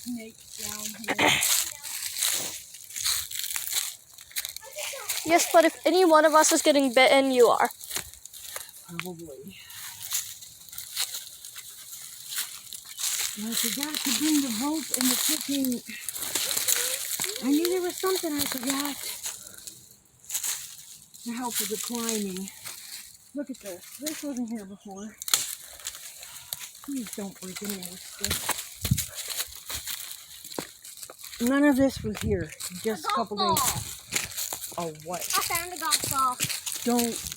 snakes down here. Yes, but if any one of us is getting bitten, you are. Probably. And I forgot to bring the rope and the freaking... I knew there was something I forgot. To help with the climbing. Look at this. This wasn't here before. Please don't break any of this stuff. None of this was here. Just a couple days. Oh, what? I found a golf ball.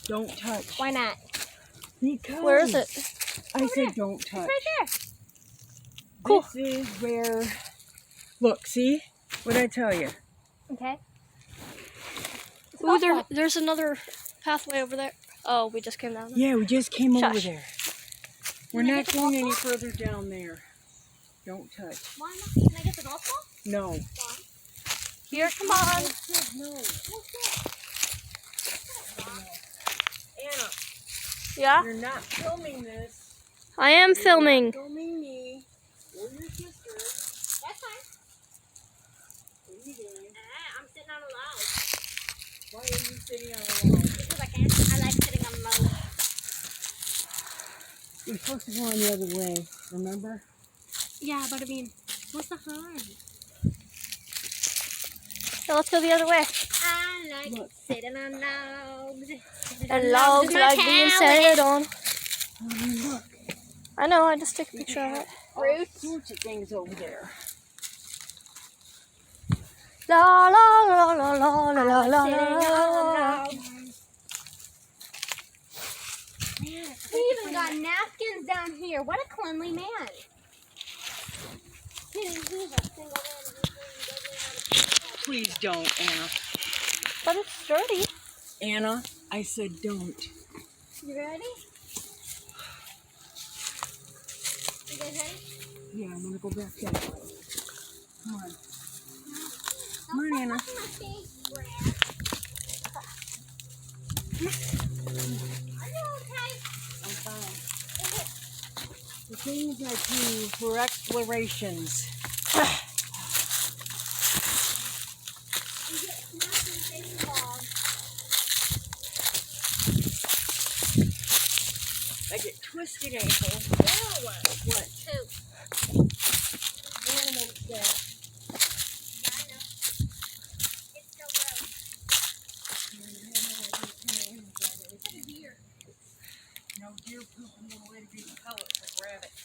Don't touch. Why not? Because. Where is it? I said don't touch. It's right there. Cool. This is where. Look, see? What did I tell you? Okay. Ooh, there's another pathway over there. Oh, we just came down there. Yeah, we just came over Shush. there. We're not going any further down there. Don't touch. Why not? Can I get the golf ball? No. Here, come on. No. Anna, Yeah? you're not filming this. I am filming. You're not filming me or your sister. That's fine. What are you doing? I'm sitting on a log. Why are you sitting on a log? Because I can. I like sitting on the log. You're supposed to go on the other way, remember? Yeah, but I mean, what's the harm? So let's go the other way. I like sitting on logs. And logs like being sat on. Look, I know, I just took a picture of it. all sorts of things over there. La la la la la la la la Sitting on la. logs. He even got napkins down here. What a cleanly man. Please don't, Anna. But it's sturdy. Anna, I said don't. You ready? You guys ready? Yeah, I'm gonna go back that way. Come on. Come on, Anna. My face, Brad. Are you okay? I'm fine. The things I do for explorations. You get smashed in the face log. I get twisted ankles. What? What? Two. Animal is that? Yeah, I know. It's still gross. It's a deer. No, deer poop in the way to be pellets like rabbits.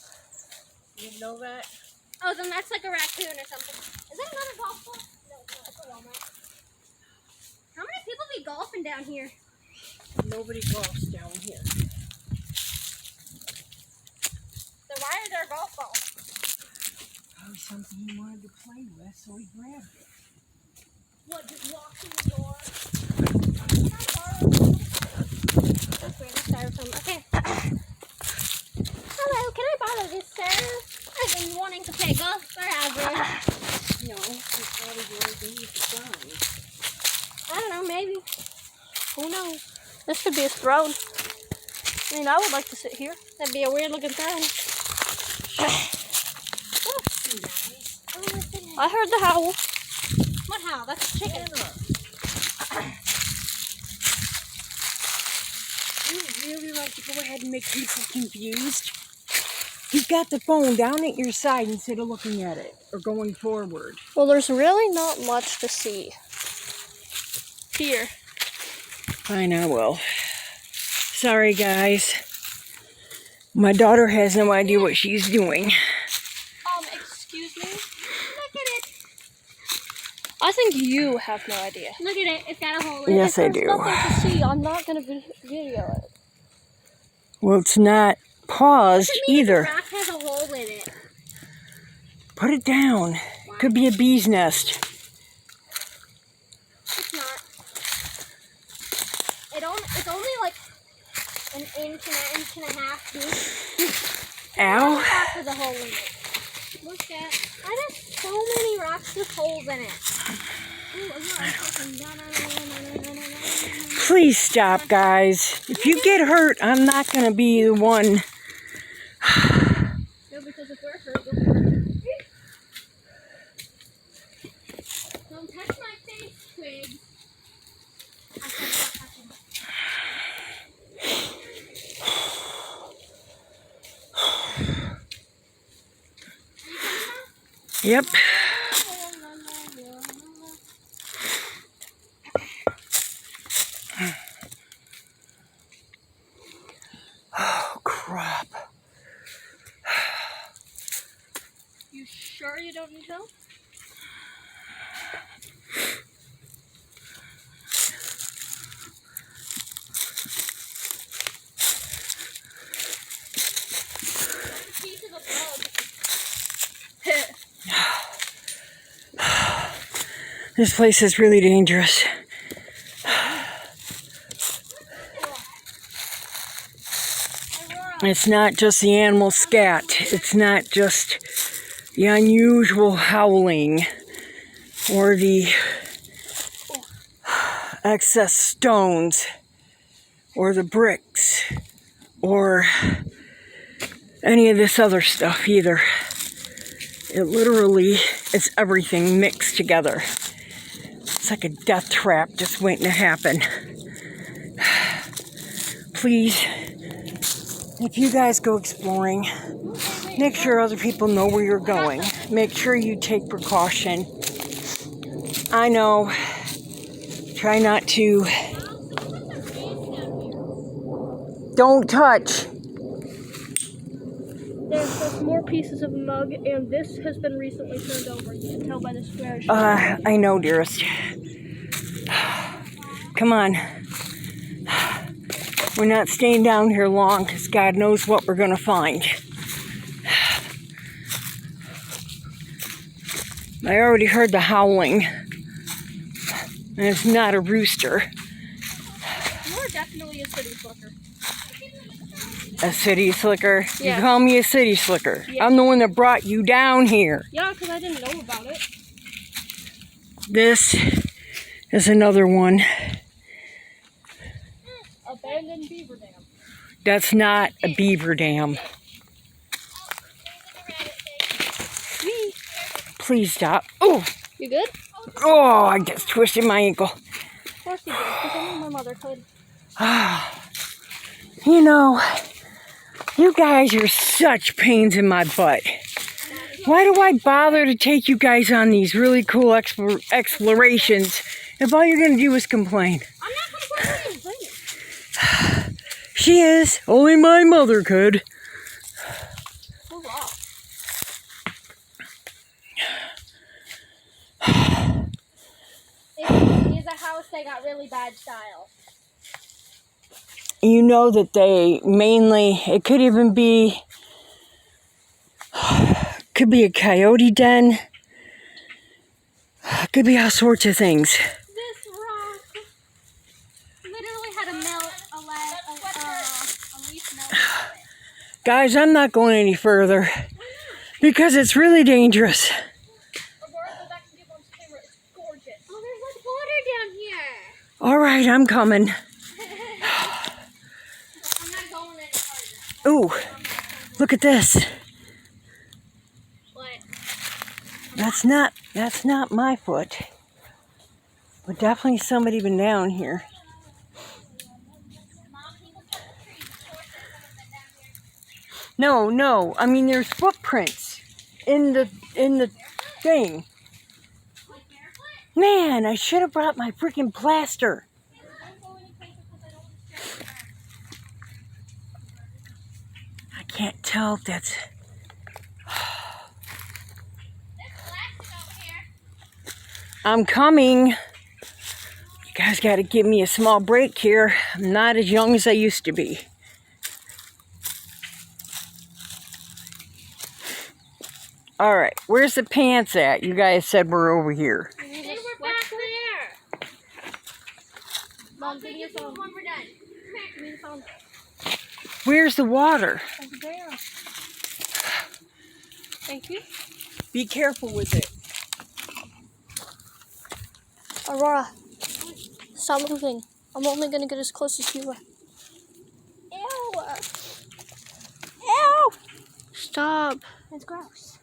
You didn't know that? Oh, then that's like a raccoon or something. Is that another golf ball? No, it's not. It's a Walmart. How many people be golfing down here? Nobody golfs down here. Then why are there golf balls? Probably something he wanted to play with, so he grabbed it. What, just walk in the door? Can I borrow this? That's weird. Let's start from. Okay. Hello, can I borrow this, sir? I've been wanting to play golf forever. No, it's probably yours and you can. I don't know, maybe. Who knows? This could be a throne. I mean, I would like to sit here. That'd be a weird looking throne. I heard the howl. What howl? That's a chicken. You really like to go ahead and make people confused? You've got the phone down at your side instead of looking at it or going forward. Well, there's really not much to see here. Fine, I will. Sorry, guys. My daughter has no idea what she's doing. Excuse me? Look at it. I think you have no idea. Look at it. It's got a hole in it. Yes, I If do. there's nothing to see, I'm not going to video it. Well, it's not paused Doesn't mean either. The rock has a hole in it. Put it down. Could be a bee's nest. It's not. It's only like an inch and a half deep. Ow. Half with a hole in it. Look at. I have so many rocks with holes in it. Please stop, guys. If you get hurt, I'm not going to be the one. No, because if we're hurt, we'll be hurt. Yep. Oh, crap. You sure you don't need help? This place is really dangerous. It's not just the animal scat. It's not just the unusual howling or the excess stones or the bricks or any of this other stuff either. It literally is everything mixed together. It's like a death trap just waiting to happen. Please, if you guys go exploring, make sure other people know where you're going. Make sure you take precaution. I know, try not to. Don't touch. There's more pieces of a mug, and this has been recently turned over. You can tell by the squares. I know, dearest. Come on. We're not staying down here long because God knows what we're going to find. I already heard the howling. And it's not a rooster. You're definitely a city slicker. A city slicker? Yeah. You call me a city slicker. Yeah. I'm the one that brought you down here. Yeah, because I didn't know about it. This is another one. Abandoned beaver dam. That's not a beaver dam. Please stop. Oh, You good? oh! I just twisted my ankle. Of course you did, because only my mother could. You know, you guys are such pains in my butt. Why do I bother to take you guys on these really cool explorations if all you're going to do is complain? I'm not complaining. She is. Only my mother could. Oh, wow. If it is a house, they got really bad style. You know that they mainly, it could even be, could be a coyote den. Could be all sorts of things. This rock literally had a leaf melt. Guys, I'm not going any further because it's really dangerous. Aurora, go back and get on camera. It's gorgeous. Oh, there's like water down here. All right, I'm coming. I'm not going any further. Ooh, look at this. What? That's not my foot. But definitely somebody been down here. Mom, people cut the trees. Of course, there's someone been down here. No. I mean, there's footprints in the thing. Like barefoot? Man, I should have brought my freaking plaster. Don't go any closer because I don't want to scratch your back. I can't tell if that's... There's plastic over here. I'm coming. You guys got to give me a small break here. I'm not as young as I used to be. All right, where's the pants at? You guys said we're over here. They were back there. Mom, give me your phone. When we're done. Give me the phone. Where's the water? Over there. Thank you. Be careful with it. Aurora, stop moving. I'm only gonna get as close as you are. Ew. Ew! Stop. It's gross.